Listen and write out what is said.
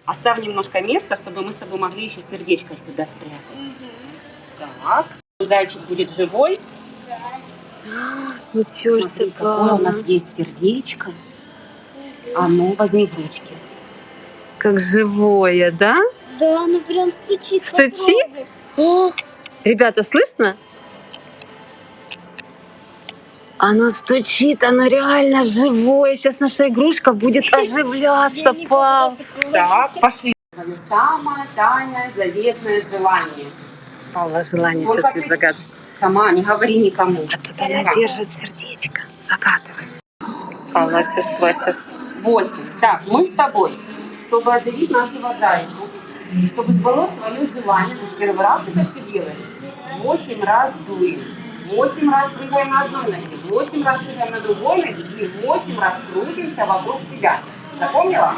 Оставь немножко места, чтобы мы с тобой могли еще сердечко сюда спрятать. Так. Зайчик будет живой. Ничего Смотри, себе, какое у нас есть сердечко. А ну, возьми в ручки. как живое, да? Да, оно прям стучит. Стучит? О, ребята, слышно? Оно стучит, оно реально живое. Сейчас наша игрушка будет оживляться, пап. Так, пошли. Твое самое тайное, заветное желание. Павла, желание Только сейчас будет ты загадать. сама не говори никому. А тут она держит сердечко. Загадывай. Павла число сейчас. 8. Так, мы с тобой, чтобы оживить нашего зайку, чтобы сбылось твое желание, ты с первый раз это все делаешь. 8 раз дуем. 8 раз прыгаем на одной ноге, 8 раз прыгаем на другой ноге и 8 раз крутимся вокруг себя. Запомнила?